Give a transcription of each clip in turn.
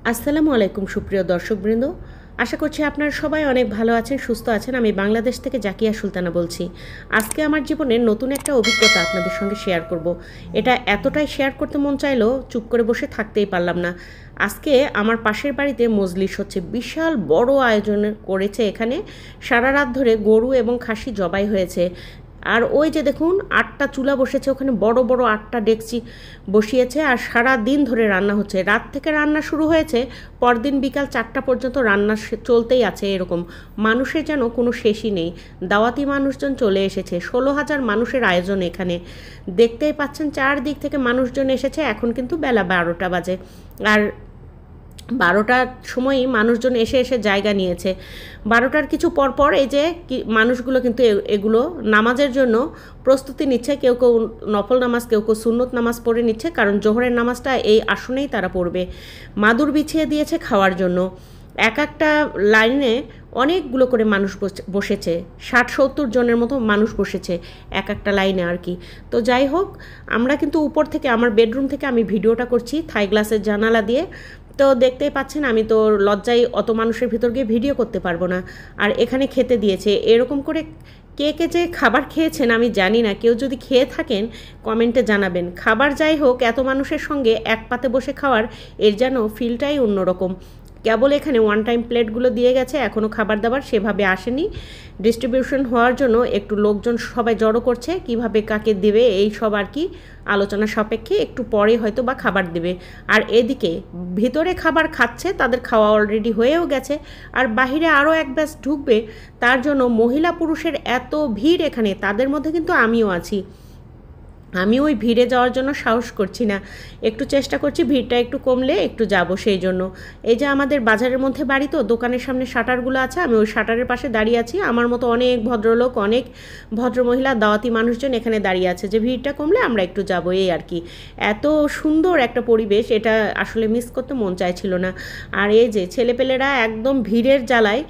আসসালামু আলাইকুম সুপ্রিয় দর্শকবৃন্দ, আশা করছি আপনারা সবাই অনেক ভালো আছেন, সুস্থ আছেন। আমি বাংলাদেশ থেকে জাকিয়া সুলতানা বলছি। আজকে আমার জীবনের নতুন একটা অভিজ্ঞতা আপনাদের সঙ্গে শেয়ার করব। এটা এতটাই শেয়ার করতে মন চাইলো, চুপ করে বসে থাকতেই পারলাম না। আজকে আমার পাশের বাড়িতে মজলিস হচ্ছে, বিশাল বড় আয়োজন করেছে। এখানে সারা রাত ধরে গরু এবং খাসি জবাই হয়েছে। আর ওই যে দেখুন 8টা চুলা বসেছে, ওখানে বড় বড় 8টা ডেকচি বসিয়েছে, আর সারা দিন ধরে রান্না হচ্ছে। রাত থেকে রান্না শুরু হয়েছে, পরদিন বিকাল 4টা পর্যন্ত রান্না চলতেই আছে। এরকম মানুষের যেন কোনো শেষই নেই। দাওয়াতি মানুষজন চলে এসেছে, 16,000 মানুষের আয়োজন এখানে। দেখতেই পাচ্ছেন চারদিক থেকে মানুষজন এসেছে। এখন কিন্তু বেলা 12টা বাজে, আর 12টার সময়ই মানুষজন এসে এসে জায়গা নিয়েছে। 12টার কিছু পরপর এই যে মানুষগুলো কিন্তু এগুলো নামাজের জন্য প্রস্তুতি নিচ্ছে। কেউ কেউ নফল নামাজ, কেউ কেউ সুন্নত নামাজ পড়ে নিচ্ছে, কারণ জোহরের নামাজটা এই আসনেই তারা পড়বে। মাদুর বিছিয়ে দিয়েছে খাওয়ার জন্য। এক একটা লাইনে অনেকগুলো করে মানুষ বসেছে, 60-70 জনের মতো মানুষ বসেছে এক একটা লাইনে আর কি। তো যাই হোক, আমরা কিন্তু উপর থেকে, আমার বেডরুম থেকে আমি ভিডিওটা করছি থাই গ্লাসের জানালা দিয়ে। তো দেখতেই পাচ্ছেন, আমি তো লজ্জায় অত মানুষের ভিতর গিয়ে ভিডিও করতে পারবো না। আর এখানে খেতে দিয়েছে এরকম করে। কে কে যে খাবার খেয়েছেন আমি জানি না, কেউ যদি খেয়ে থাকেন কমেন্টে জানাবেন। খাবার যাই হোক, এত মানুষের সঙ্গে এক পাতে বসে খাওয়ার এর যেন ফিলটাই অন্যরকম। কেবল এখানে ওয়ান টাইম প্লেটগুলো দিয়ে গেছে, এখনও খাবার দাবার সেভাবে আসেনি। ডিস্ট্রিবিউশন হওয়ার জন্য একটু লোকজন সবাই জড়ো করছে, কিভাবে কাকে দেবে এই সব আর কি আলোচনা সাপেক্ষে একটু পরে হয়তো বা খাবার দেবে। আর এদিকে ভিতরে খাবার খাচ্ছে, তাদের খাওয়া অলরেডি হয়েও গেছে, আর বাহিরে আরও এক ব্যাচ ঢুকবে। তার জন্য মহিলা পুরুষের এত ভিড় এখানে, তাদের মধ্যে কিন্তু আমিও আছি। আমি ওই ভিড়ে যাওয়ার জন্য সাহস করছি না, একটু চেষ্টা করছি ভিড়টা একটু কমলে একটু যাব সেই জন্য। এই যে আমাদের বাজারের মধ্যে বাড়ি, তো দোকানের সামনে শাটারগুলো আছে, আমি ওই শাটারের পাশে দাঁড়িয়ে আছি। আমার মতো অনেক ভদ্রলোক, অনেক ভদ্রমহিলা, দাওয়াতি মানুষজন এখানে দাঁড়িয়ে আছে, যে ভিড়টা কমলে আমরা একটু যাব এই আর কি। এত সুন্দর একটা পরিবেশ, এটা আসলে মিস করতে মন চাইছিল না। আর এই যে ছেলেপেলেরা একদম ভিড়ের জ্বালায়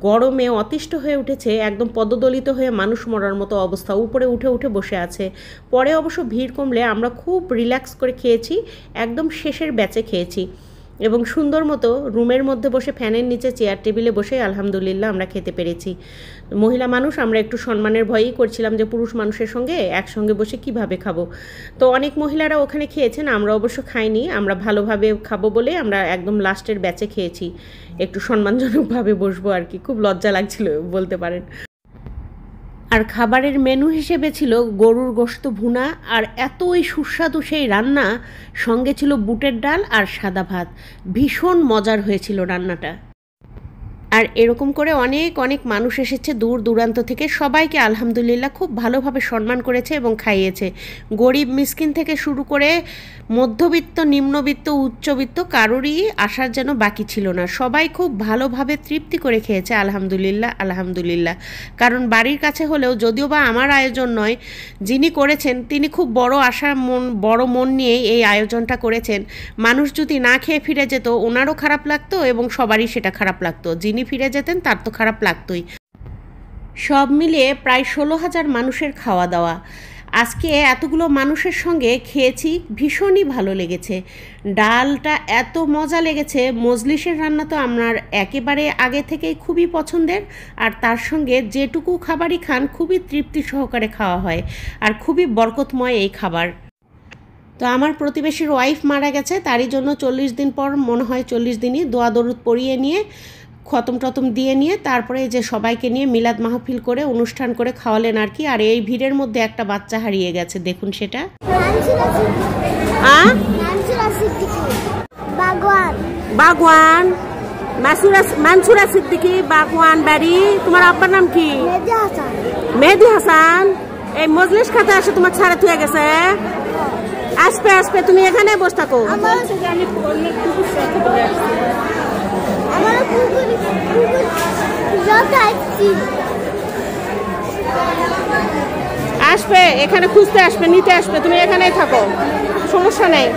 গরমে অতিষ্ঠ হয়ে উঠেছে, একদম পদদলিত হয়ে মানুষ মরার মতো অবস্থা, উপরে উঠে উঠে বসে আছে। পরে অবশ্য ভিড় কমলে আমরা খুব রিল্যাক্স করে খেয়েছি, একদম শেষের ব্যাচে খেয়েছি, এবং সুন্দর মতো রুমের মধ্যে বসে ফ্যানের নিচে চেয়ার টেবিলে বসে আলহামদুলিল্লাহ আমরা খেতে পেরেছি। মহিলা মানুষ, আমরা একটু সম্মানের ভয়েই করছিলাম যে পুরুষ মানুষের সঙ্গে একসঙ্গে বসে কিভাবে খাবো। তো অনেক মহিলারা ওখানে খেয়েছেন, আমরা অবশ্য খাইনি। আমরা ভালোভাবে খাবো বলে আমরা একদম লাস্টের ব্যাচে খেয়েছি, একটু সম্মানজনকভাবে বসবো আর কি। খুব লজ্জা লাগছিল বলতে পারেন। আর খাবারের মেনু হিসেবে ছিল গরুর গোশত ভুনা, আর এতই সুস্বাদু সেই রান্না, সঙ্গে ছিল বুটের ডাল আর সাদা ভাত। ভীষণ মজার হয়েছিল রান্নাটা। আর এরকম করে অনেক অনেক মানুষ এসেছে দূর দূরান্ত থেকে, সবাইকে আলহামদুলিল্লাহ খুব ভালোভাবে সম্মান করেছে এবং খাইয়েছে। গরিব মিসকিন থেকে শুরু করে মধ্যবিত্ত, নিম্নবিত্ত, উচ্চবিত্ত, কারোরই আসার যেন বাকি ছিল না। সবাই খুব ভালোভাবে তৃপ্তি করে খেয়েছে আলহামদুলিল্লাহ আলহামদুলিল্লাহ। কারণ বাড়ির কাছে হলেও, যদিও বা আমার আয়োজন নয়, যিনি করেছেন তিনি খুব বড় মন নিয়েই এই আয়োজনটা করেছেন। মানুষ যদি না খেয়ে ফিরে যেত, ওনারও খারাপ লাগতো এবং সবারই সেটা খারাপ লাগতো। যিনি ফিরে যেতেন তার তো খারাপ লাগতোই। সব মিলিয়ে প্রায় 16,000 মানুষের খাওয়া দাওয়া। আজকে এতগুলো মানুষের সঙ্গে খেয়েছি, ভীষণই ভালো লেগেছে। ডালটা এত মজা লেগেছে। মজলিসের রান্না তো আমার একেবারে আগে থেকেই খুবই পছন্দের, আর তার সঙ্গে যেটুকু খাবারই খান খুবই তৃপ্তি সহকারে খাওয়া হয়, আর খুবই বরকতময় এই খাবার। তো আমার প্রতিবেশীর ওয়াইফ মারা গেছে, তারই জন্য 40 দিন পর, মনে হয় 40 দিনই, দোয়া দরুদ পড়িয়ে নিয়ে, খতম টতম দিয়ে নিয়ে, তারপরে যে সবাইকে নিয়ে মিলাদ মাহফিল করে অনুষ্ঠান করে খাওয়ালেন আর কি। আর এই ভিড়ের মধ্যে একটা বাচ্চা হারিয়ে গেছে, দেখুন সেটা। বাগওয়ান মানসুরা সিদ্দিকী বাগওয়ান বাড়ি। তোমার আব্বার নাম কি? মেহেদি হাসান। এই মজলিস খাতে আসে তোমার ছাড়া থুয়ে গেছে। আসবে আসবে, তুমি এখানে বসে থাকো। আসবে এখানে খুঁজতে আসবে, নিতে আসবে, তুমি এখানেই থাকো, সমস্যা নেই।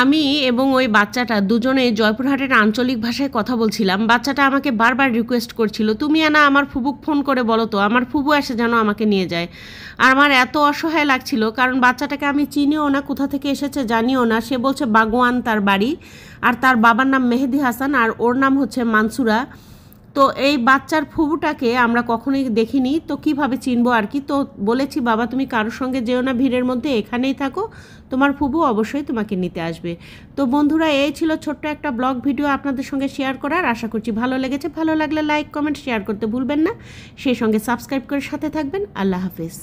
আমি এবং ওই বাচ্চাটা দুজনে জয়পুরহাটের আঞ্চলিক ভাষায় কথা বলছিলাম। বাচ্চাটা আমাকে বারবার রিকোয়েস্ট করছিল, তুমি না আমার ফুবুক ফোন করে বলো তো, আমার ফুবু এসে যেন আমাকে নিয়ে যায়। আর আমার এত অসহায় লাগছিল, কারণ বাচ্চাটাকে আমি চিনিও না, কোথা থেকে এসেছে জানিও না। সে বলছে বাগোয়ান তার বাড়ি, আর তার বাবার নাম মেহেদি হাসান, আর ওর নাম হচ্ছে মানসুরা। তো এই বাচ্চার ফুবুটাকে আমরা কখনোই দেখিনি, তো কিভাবে চিনবো আর কি। তো বলেছি, বাবা তুমি কারোর সঙ্গে যেও না ভিড়ের মধ্যে, এখানেই থাকো, তোমার ফুবু অবশ্যই তোমাকে নিতে আসবে। তো বন্ধুরা, এই ছিল ছোট্ট একটা ব্লগ ভিডিও আপনাদের সঙ্গে শেয়ার করার। আশা করছি ভালো লেগেছে। ভালো লাগলে লাইক কমেন্ট শেয়ার করতে ভুলবেন না, সেই সঙ্গে সাবস্ক্রাইব করে সাথে থাকবেন। আল্লাহ হাফেজ।